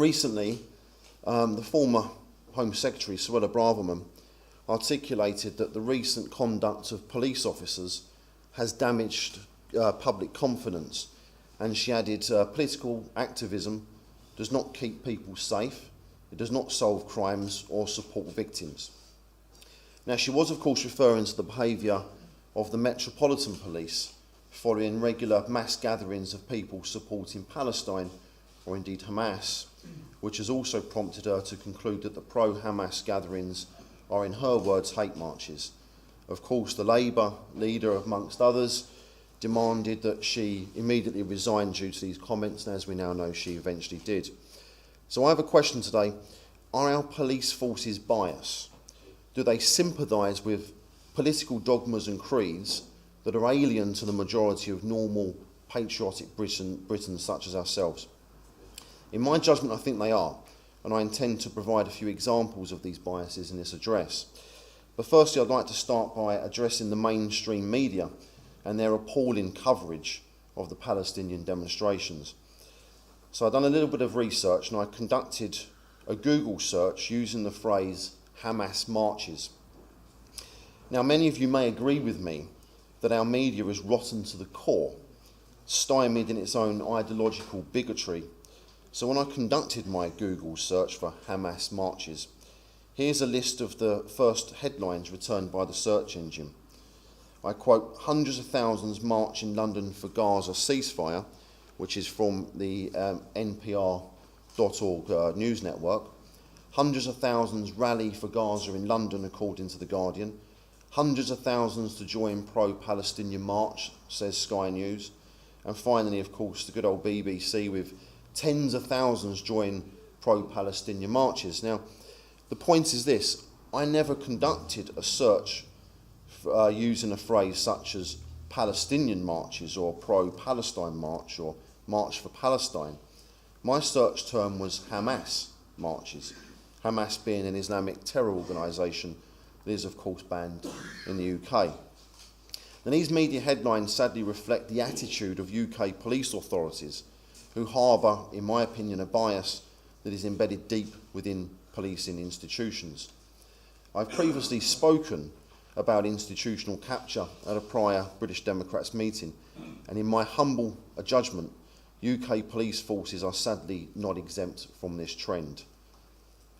Recently, the former Home Secretary, Suella Braverman, articulated that the recent conduct of police officers has damaged public confidence, and she added, political activism does not keep people safe, it does not solve crimes or support victims. Now, she was of course referring to the behaviour of the Metropolitan Police following regular mass gatherings of people supporting Palestine, or indeed Hamas, which has also prompted her to conclude that the pro-Hamas gatherings are, in her words, hate marches. Of course, the Labour leader, amongst others, demanded that she immediately resign due to these comments, and as we now know, she eventually did. So I have a question today. Are our police forces biased? Do they sympathise with political dogmas and creeds that are alien to the majority of normal, patriotic Britons such as ourselves? In my judgment, I think they are, and I intend to provide a few examples of these biases in this address. But firstly, I'd like to start by addressing the mainstream media and their appalling coverage of the Palestinian demonstrations. So I've done a little bit of research, and I conducted a Google search using the phrase Hamas marches. Now, many of you may agree with me that our media is rotten to the core, stymied in its own ideological bigotry. So when I conducted my Google search for Hamas marches, here's a list of the first headlines returned by the search engine. I quote, "Hundreds of thousands march in London for Gaza ceasefire," which is from the NPR.org news network. "Hundreds of thousands rally for Gaza in London," according to The Guardian. "Hundreds of thousands to join pro-Palestinian march," says Sky News. And finally, of course, the good old BBC with tens of thousands join pro-Palestinian marches. Now, the point is this: I never conducted a search using a phrase such as Palestinian marches or pro-Palestine march or March for Palestine. My search term was Hamas marches, Hamas being an Islamic terror organisation that is, of course, banned in the UK. Now, these media headlines sadly reflect the attitude of UK police authorities, who harbour, in my opinion, a bias that is embedded deep within policing institutions. I've previously spoken about institutional capture at a prior British Democrats meeting, and in my humble judgment, UK police forces are sadly not exempt from this trend.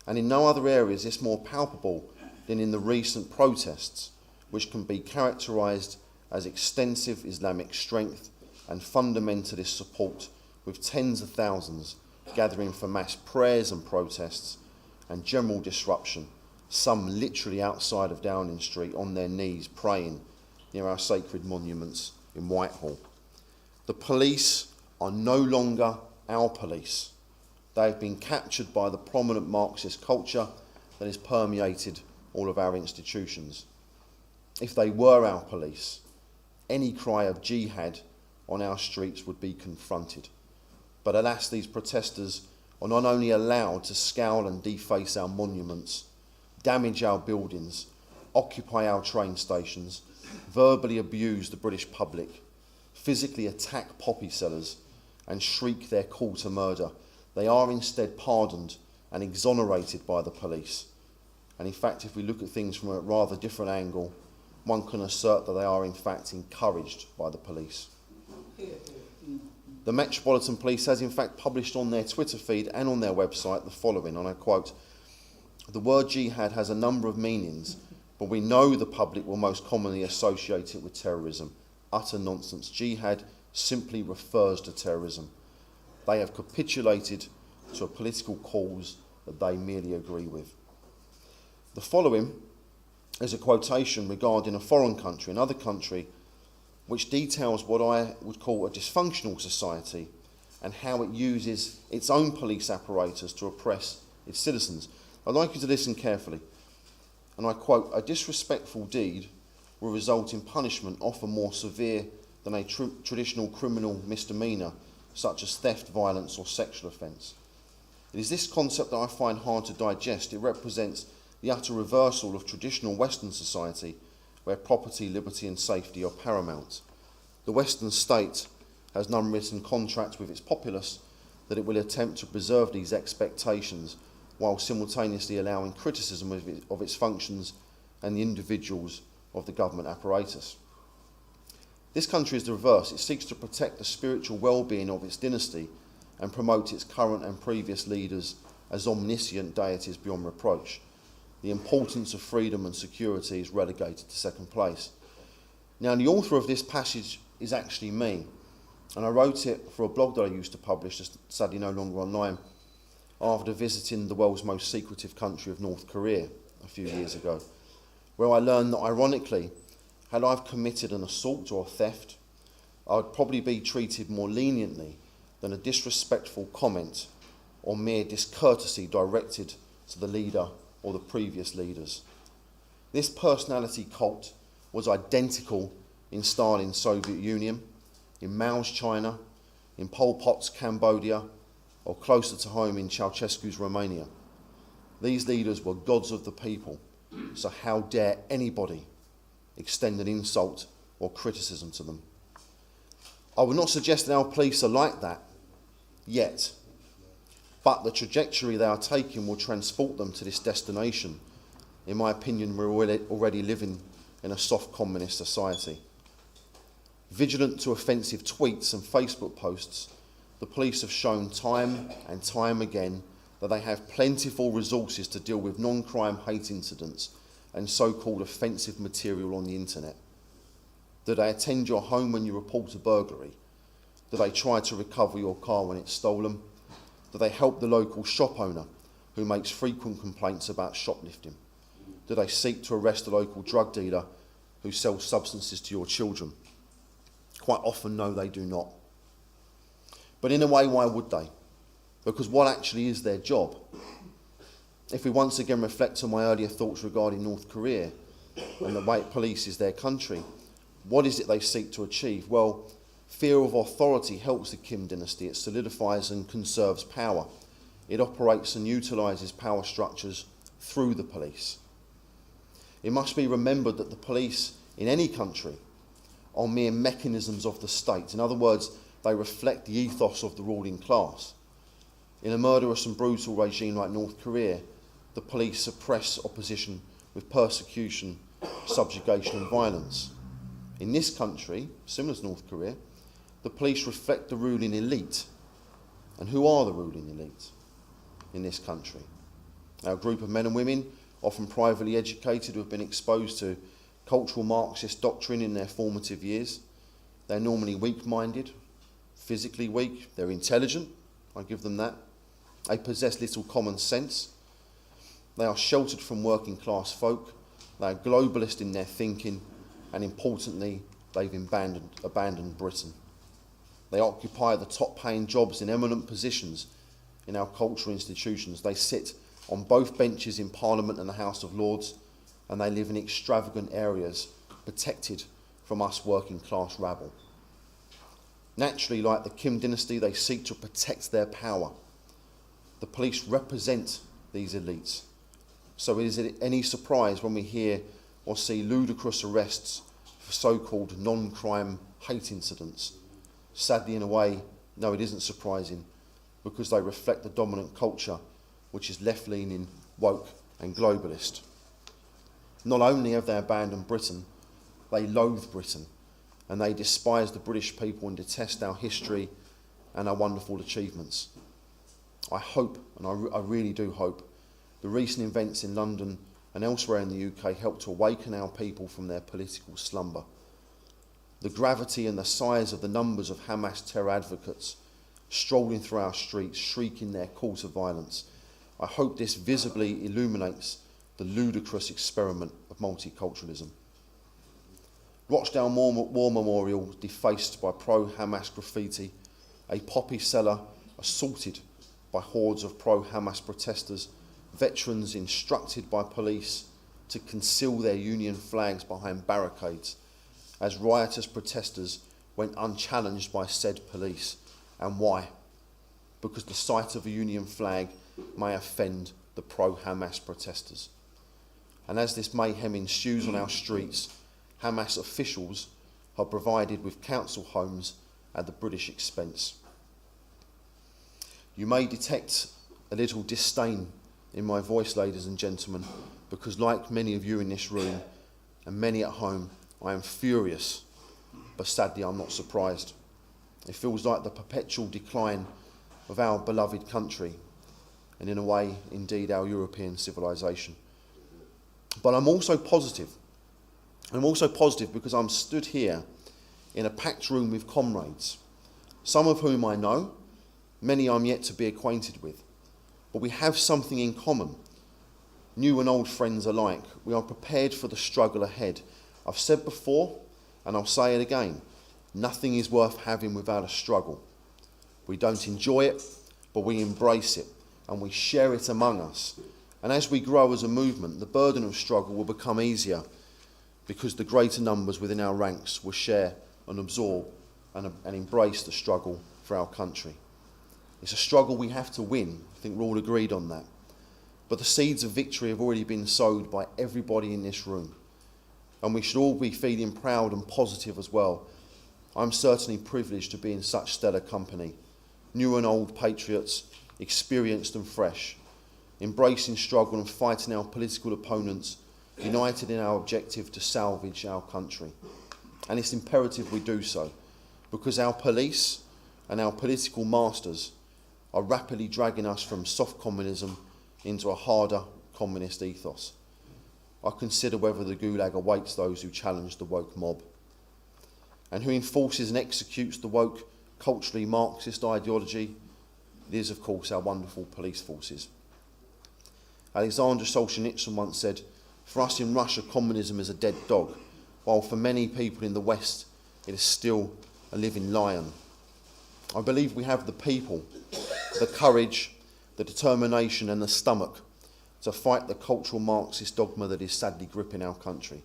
And in no other area is this more palpable than in the recent protests, which can be characterised as extensive Islamic strength and fundamentalist support, with tens of thousands gathering for mass prayers and protests and general disruption, some literally outside of Downing Street on their knees praying near our sacred monuments in Whitehall. The police are no longer our police. They have been captured by the prominent Marxist culture that has permeated all of our institutions. If they were our police, any cry of jihad on our streets would be confronted. But alas, these protesters are not only allowed to scowl and deface our monuments, damage our buildings, occupy our train stations, verbally abuse the British public, physically attack poppy sellers, and shriek their call to murder. They are instead pardoned and exonerated by the police. And in fact, if we look at things from a rather different angle, one can assert that they are in fact encouraged by the police. The Metropolitan Police has in fact published on their Twitter feed and on their website the following, and I quote, "The word jihad has a number of meanings, but we know the public will most commonly associate it with terrorism. Utter nonsense. Jihad simply refers to terrorism. They have capitulated to a political cause that they merely agree with." The following is a quotation regarding a foreign country, another country, which details what I would call a dysfunctional society and how it uses its own police apparatus to oppress its citizens. I'd like you to listen carefully. And I quote, "A disrespectful deed will result in punishment often more severe than a traditional criminal misdemeanour, such as theft, violence or sexual offence. It is this concept that I find hard to digest. It represents the utter reversal of traditional Western society, where property, liberty and safety are paramount. The Western state has an unwritten contract with its populace that it will attempt to preserve these expectations while simultaneously allowing criticism of its functions and the individuals of the government apparatus. This country is the reverse. It seeks to protect the spiritual well-being of its dynasty and promote its current and previous leaders as omniscient deities beyond reproach. The importance of freedom and security is relegated to second place. Now, the author of this passage is actually me, and I wrote it for a blog that I used to publish, just sadly no longer online, after visiting the world's most secretive country of North Korea a few years ago, where I learned that, ironically, had I committed an assault or a theft, I would probably be treated more leniently than a disrespectful comment or mere discourtesy directed to the leader or the previous leaders. This personality cult was identical in Stalin's Soviet Union, in Mao's China, in Pol Pot's Cambodia, or closer to home in Ceausescu's Romania. These leaders were gods of the people, so how dare anybody extend an insult or criticism to them? I would not suggest that our police are like that yet, but the trajectory they are taking will transport them to this destination. In my opinion, we're already living in a soft communist society. Vigilant to offensive tweets and Facebook posts, the police have shown time and time again that they have plentiful resources to deal with non-crime hate incidents and so-called offensive material on the internet. Do they attend your home when you report a burglary? Do they try to recover your car when it's stolen? Do they help the local shop owner who makes frequent complaints about shoplifting? Do they seek to arrest a local drug dealer who sells substances to your children? Quite often, no, they do not. But in a way, why would they? Because what actually is their job? If we once again reflect on my earlier thoughts regarding North Korea and the way it polices their country, what is it they seek to achieve? Well, fear of authority helps the Kim dynasty. It solidifies and conserves power. It operates and utilises power structures through the police. It must be remembered that the police in any country are mere mechanisms of the state. In other words, they reflect the ethos of the ruling class. In a murderous and brutal regime like North Korea, the police suppress opposition with persecution, subjugation and violence. In this country, similar to North Korea, the police reflect the ruling elite. And who are the ruling elite in this country? Our group of men and women, often privately educated, who have been exposed to cultural Marxist doctrine in their formative years. They're normally weak-minded, physically weak. They're intelligent, I give them that. They possess little common sense. They are sheltered from working class folk. They are globalist in their thinking, and importantly, they've abandoned Britain. They occupy the top paying jobs in eminent positions in our cultural institutions. They sit on both benches in Parliament and the House of Lords, and they live in extravagant areas protected from us working class rabble. Naturally, like the Kim dynasty, they seek to protect their power. The police represent these elites. So is it any surprise when we hear or see ludicrous arrests for so-called non-crime hate incidents? Sadly, in a way, no, it isn't surprising, because they reflect the dominant culture, which is left-leaning, woke and globalist. Not only have they abandoned Britain, they loathe Britain, and they despise the British people and detest our history and our wonderful achievements. I hope, and I really do hope, the recent events in London and elsewhere in the UK help to awaken our people from their political slumber. The gravity and the size of the numbers of Hamas terror advocates strolling through our streets, shrieking their call to violence. I hope this visibly illuminates the ludicrous experiment of multiculturalism. Rochdale War Memorial defaced by pro-Hamas graffiti, a poppy seller assaulted by hordes of pro-Hamas protesters, veterans instructed by police to conceal their Union flags behind barricades as riotous protesters went unchallenged by said police. And why? Because the sight of a Union flag may offend the pro-Hamas protesters. And as this mayhem ensues on our streets, Hamas officials are provided with council homes at the British expense. You may detect a little disdain in my voice, ladies and gentlemen, because like many of you in this room and many at home, I am furious, but sadly I'm not surprised. It feels like the perpetual decline of our beloved country, and in a way, indeed, our European civilization. But I'm also positive. I'm also positive because I'm stood here in a packed room with comrades, some of whom I know, many I'm yet to be acquainted with. But we have something in common, new and old friends alike. We are prepared for the struggle ahead. I've said before, and I'll say it again, nothing is worth having without a struggle. We don't enjoy it, but we embrace it, and we share it among us. And as we grow as a movement, the burden of struggle will become easier because the greater numbers within our ranks will share and absorb and embrace the struggle for our country. It's a struggle we have to win. I think we're all agreed on that. But the seeds of victory have already been sowed by everybody in this room. And we should all be feeling proud and positive as well. I'm certainly privileged to be in such stellar company. New and old patriots, experienced and fresh, embracing struggle and fighting our political opponents, united in our objective to salvage our country. And it's imperative we do so, because our police and our political masters are rapidly dragging us from soft communism into a harder communist ethos. I consider whether the gulag awaits those who challenge the woke mob, and who enforces and executes the woke, culturally Marxist ideology. It is, of course, our wonderful police forces. Alexander Solzhenitsyn once said, "For us in Russia, communism is a dead dog, while for many people in the West, it is still a living lion." I believe we have the people, the courage, the determination and the stomach to fight the cultural Marxist dogma that is sadly gripping our country.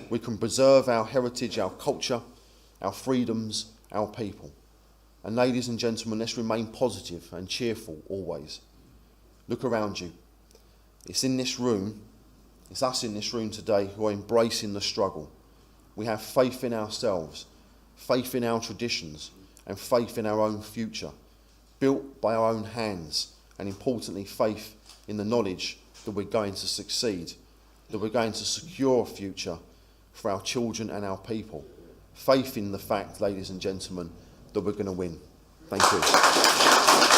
We can preserve our heritage, our culture, our freedoms, our people. And ladies and gentlemen, let's remain positive and cheerful always. Look around you. It's in this room, it's us in this room today who are embracing the struggle. We have faith in ourselves, faith in our traditions, and faith in our own future, built by our own hands, and importantly, faith in the knowledge that we're going to succeed, that we're going to secure a future for our children and our people. Faith in the fact, ladies and gentlemen, that we're going to win. Thank you.